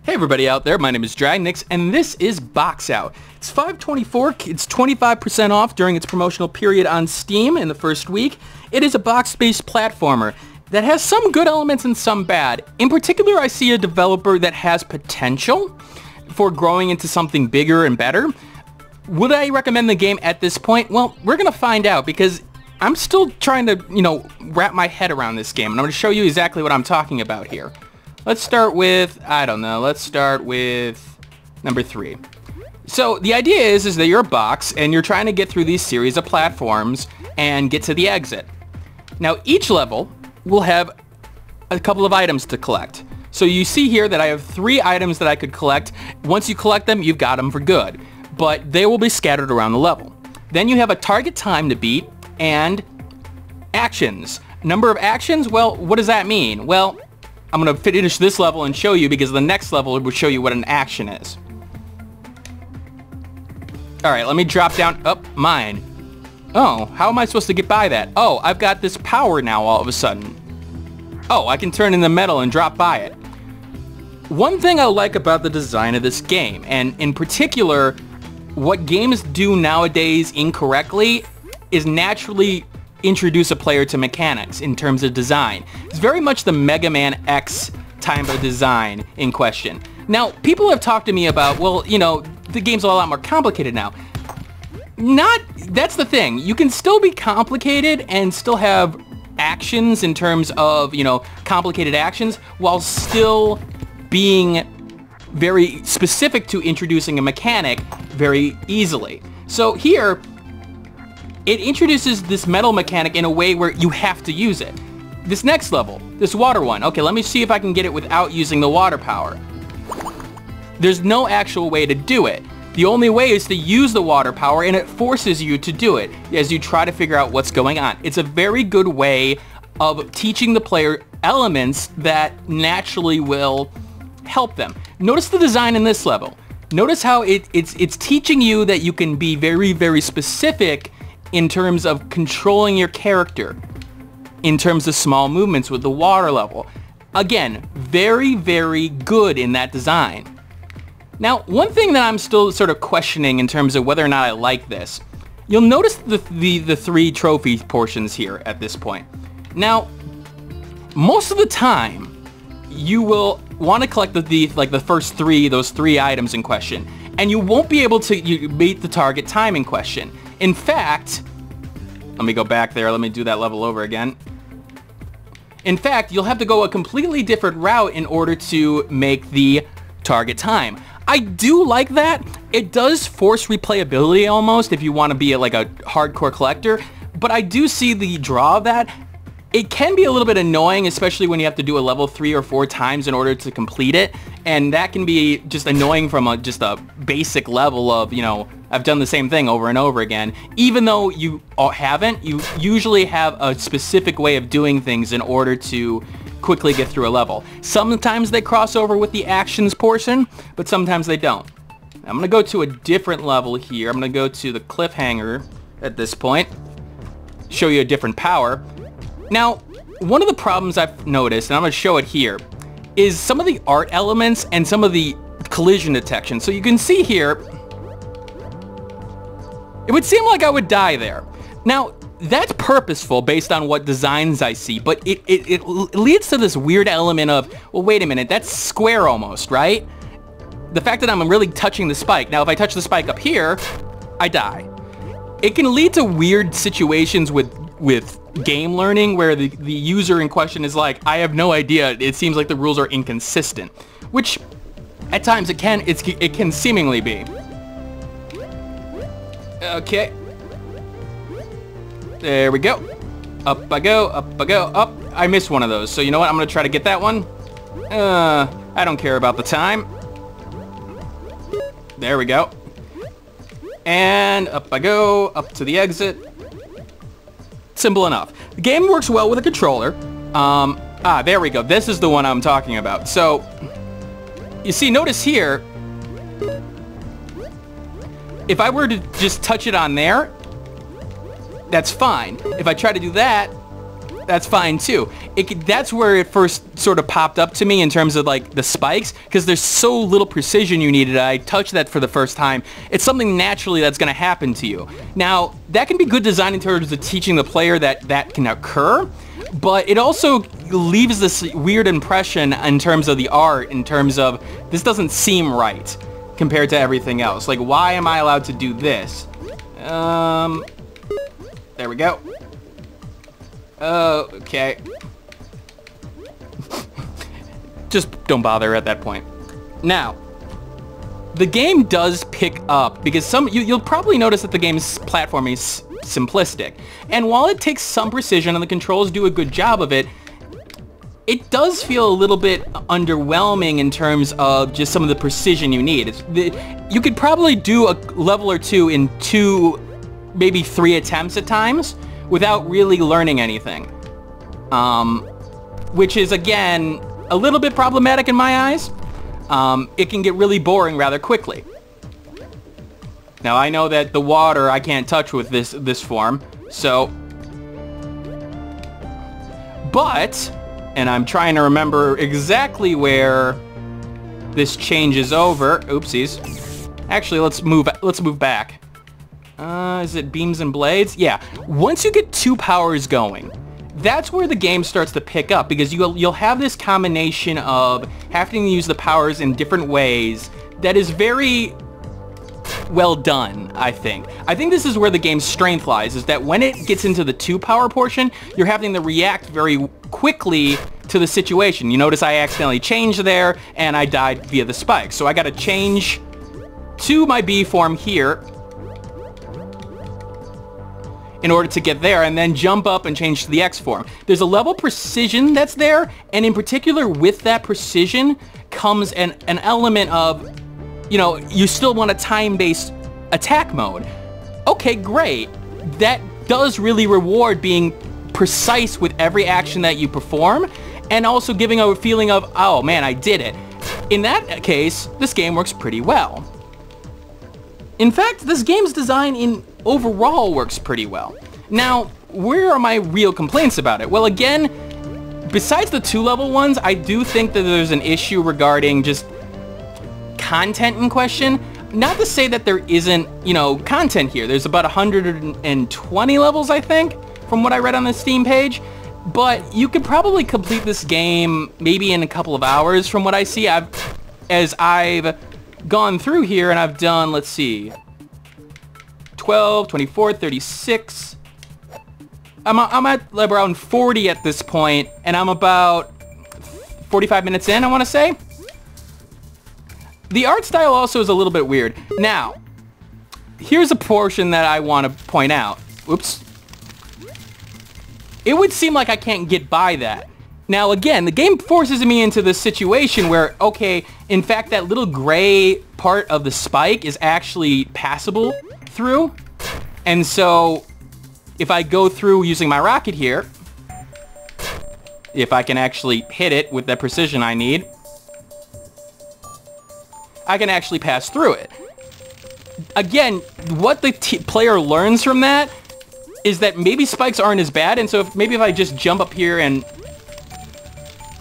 Hey everybody out there, my name is Dragnix, and this is Box Out. It's $5.24, it's 25% off during its promotional period on Steam in the first week. It is a box-based platformer that has some good elements and some bad. In particular, I see a developer that has potential for growing into something bigger and better. Would I recommend the game at this point? Well, we're gonna find out because I'm still trying to, wrap my head around this game, and I'm gonna show you exactly what I'm talking about here. Let's start with, let's start with number 3. So the idea is that you're a box and you're trying to get through these series of platforms and get to the exit. Now each level will have a couple of items to collect. So you see here that I have 3 items that I could collect. Once you collect them, you've got them for good, but they will be scattered around the level. Then you have a target time to beat and actions. Number of actions, well, what does that mean? Well, I'm going to finish this level and show you because the next level will show you what an action is. Alright, let me drop down. Oh, mine. Oh, how am I supposed to get by that? Oh, I've got this power now all of a sudden. Oh, I can turn in the metal and drop by it. One thing I like about the design of this game, and in particular, what games do nowadays incorrectly, is naturally introduce a player to mechanics in terms of design. It's very much the Mega Man X type of design in question. Now, people have talked to me about, well, the game's a lot more complicated now. That's the thing. You can still be complicated and still have actions in terms of, complicated actions while still being very specific to introducing a mechanic very easily. So here, it introduces this metal mechanic in a way where you have to use it. This next level, this water one. Okay, let me see if I can get it without using the water power. There's no actual way to do it. The only way is to use the water power, and it forces you to do it as you try to figure out what's going on. It's a very good way of teaching the player elements that naturally will help them. Notice the design in this level. Notice how it's teaching you that you can be very, very specific in terms of controlling your character, in terms of small movements with the water level. Again, very, very good in that design. Now, one thing that I'm still sort of questioning in terms of whether or not I like this, you'll notice the 3 trophy portions here at this point. Now, most of the time, you will want to collect the first 3, those 3 items in question, and you won't be able to beat the target time in question. In fact, let me go back there. Let me do that level over again. In fact, you'll have to go a completely different route in order to make the target time. I do like that. It does force replayability almost if you want to be like a hardcore collector, but I do see the draw of that. It can be a little bit annoying, especially when you have to do a level 3 or 4 times in order to complete it, and that can be just annoying from just a basic level of, I've done the same thing over and over again. Even though you haven't, you usually have a specific way of doing things in order to quickly get through a level. Sometimes they cross over with the actions portion, but sometimes they don't. I'm going to go to a different level here. I'm going to go to the Cliffhanger at this point, show you a different power. Now, one of the problems I've noticed, and I'm going to show it here, is some of the art elements and some of the collision detection. So you can see here, it would seem like I would die there. Now, that's purposeful based on what designs I see, but it leads to this weird element of, well, wait a minute, that's square almost, right? The fact that I'm really touching the spike. Now, if I touch the spike up here, I die. It can lead to weird situations with game learning where the user in question is like, I have no idea, it seems like the rules are inconsistent, which at times it can seemingly be. Okay, there we go. Up I go, up I go, up. I missed one of those, so you know what, I'm gonna try to get that one. I don't care about the time. There we go. And up I go, up to the exit. Simple enough. The game works well with a controller. There we go. This is the one I'm talking about. So, you see, notice here, if I were to just touch it on there, that's fine. If I try to do that, that's fine too. That's where it first sort of popped up to me in terms of like the spikes, because there's so little precision you needed. I touched that for the first time. It's something naturally that's going to happen to you. Now, that can be good design in terms of teaching the player that that can occur, but it also leaves this weird impression in terms of the art, in terms of this doesn't seem right compared to everything else. Like, why am I allowed to do this? There we go. Okay. Just don't bother at that point. Now, the game does pick up, because you'll probably notice that the game's platforming is simplistic. And while it takes some precision and the controls do a good job of it, it does feel a little bit underwhelming in terms of just some of the precision you need. You could probably do a level or two in 2, maybe 3 attempts at times, without really learning anything. Which is, again, a little bit problematic in my eyes. It can get really boring rather quickly. Now, I know that the water I can't touch with this form, so... But, and I'm trying to remember exactly where this changes over. Oopsies. Actually, let's move back. Is it beams and blades? Yeah. Once you get 2 powers going, that's where the game starts to pick up, because you'll have this combination of having to use the powers in different ways that is very well done, I think. I think this is where the game's strength lies, is that when it gets into the 2 power portion, you're having to react very quickly to the situation. You notice I accidentally changed there, and I died via the spike. So I gotta change to my B form here in order to get there, and then jump up and change to the X form. There's a level of precision that's there, and in particular with that precision comes an element of, you know, you still want a time-based attack mode. Okay, great. That does really reward being precise with every action that you perform, and also giving a feeling of, oh man, I did it. In that case, this game works pretty well. In fact, this game's design overall works pretty well. Now, where are my real complaints about it? Well, again, besides the 2-level ones, I do think that there's an issue regarding just content in question. Not to say that there isn't, you know, content here. There's about 120 levels, I think, from what I read on the Steam page. But you could probably complete this game maybe in a couple of hours from what I see. As I've gone through here and I've done, let's see, 12, 24, 36. I'm at around 40 at this point, and I'm about 45 minutes in, I want to say. The art style also is a little bit weird. Now, here's a portion that I want to point out. Oops. It would seem like I can't get by that. Now, again, the game forces me into this situation where, okay, in fact, that little gray part of the spike is actually passable through. And so, if I go through using my rocket here, if I can actually hit it with the precision I need, I can actually pass through it. Again, what the player learns from that is that maybe spikes aren't as bad, and so maybe if I just jump up here and...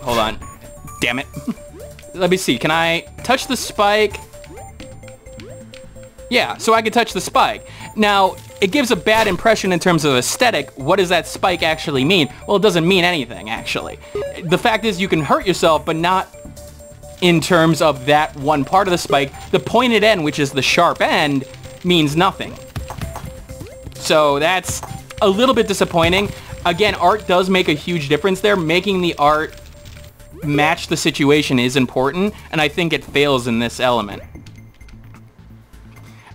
Hold on. Damn it. Let me see. Can I touch the spike? Yeah, so I can touch the spike. Now, it gives a bad impression in terms of aesthetic. What does that spike actually mean? Well, it doesn't mean anything, actually. The fact is you can hurt yourself, but not in terms of that one part of the spike. The pointed end, which is the sharp end, means nothing. So that's a little bit disappointing. Again, art does make a huge difference there. Making the art match the situation is important, and I think it fails in this element.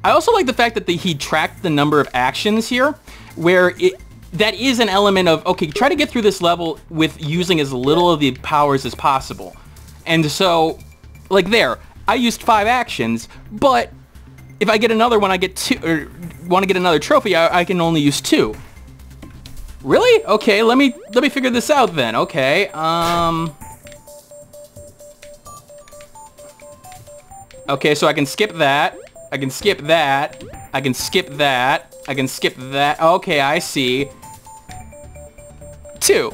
I also like the fact that he tracked the number of actions here, where that is an element of, okay, try to get through this level with using as little of the powers as possible. And so, like there, I used 5 actions, but if I get another one, I get 2, or want to get another trophy, I can only use 2. Really? Okay, let me figure this out then. Okay, okay, so I can skip that. I can skip that. I can skip that. I can skip that. Okay, I see. 2.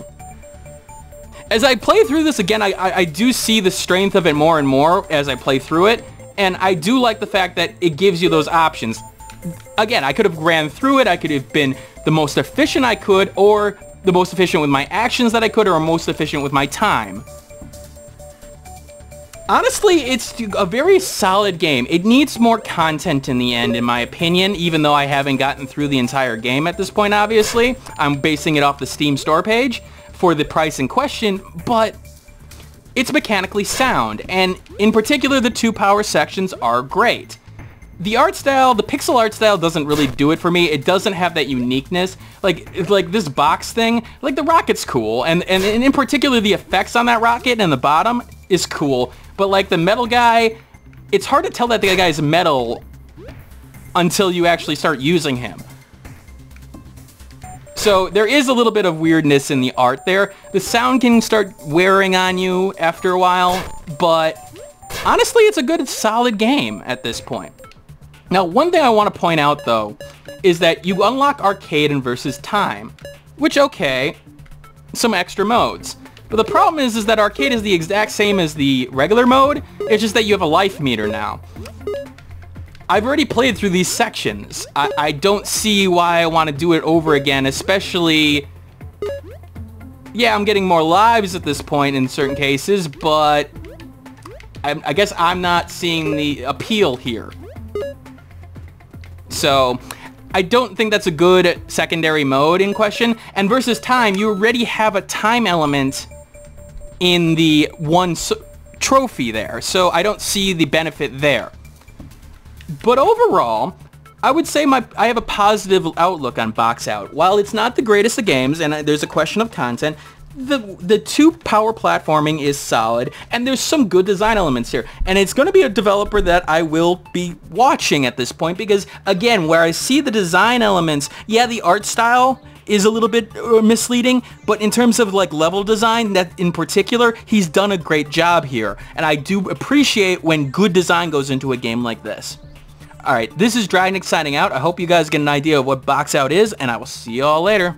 As I play through this again, I do see the strength of it more and more as I play through it. And I do like the fact that it gives you those options. Again, I could have ran through it. I could have been the most efficient I could, or the most efficient with my actions that I could, or most efficient with my time. Honestly, it's a very solid game. It needs more content in the end, in my opinion, even though I haven't gotten through the entire game at this point, obviously. I'm basing it off the Steam store page for the price in question, but it's mechanically sound, and in particular, the 2 power sections are great. The art style, the pixel art style doesn't really do it for me. It doesn't have that uniqueness. Like this box thing, like the rocket's cool, and in particular, the effects on that rocket and the bottom is cool. But like the metal guy, it's hard to tell that the guy's metal until you actually start using him. So there is a little bit of weirdness in the art there. The sound can start wearing on you after a while, but honestly, it's a good, solid game at this point. Now, one thing I want to point out, though, is that you unlock arcade and versus time, which, okay, some extra modes. But the problem is that arcade is the exact same as the regular mode. It's just that you have a life meter now. I've already played through these sections. I don't see why I want to do it over again, especially... Yeah, I'm getting more lives at this point in certain cases, but... I guess I'm not seeing the appeal here. So... I don't think that's a good secondary mode in question. And versus time, you already have a time element in the one trophy there, so I don't see the benefit there. But overall, I would say I have a positive outlook on Box Out. While it's not the greatest of games, and there's a question of content, the 2 power platforming is solid, and there's some good design elements here. And it's going to be a developer that I will be watching at this point, because, again, where I see the design elements, yeah, the art style is a little bit misleading, but in terms of like level design, that in particular, he's done a great job here, and I do appreciate when good design goes into a game like this. Alright, this is Dragnix signing out. I hope you guys get an idea of what Box Out is, and I will see you all later.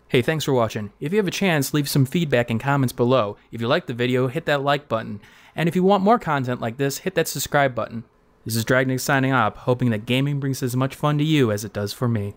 Hey, thanks for watching. If you have a chance, leave some feedback and comments below. If you liked the video, hit that like button. And if you want more content like this, hit that subscribe button. This is Dragnix signing off, hoping that gaming brings as much fun to you as it does for me.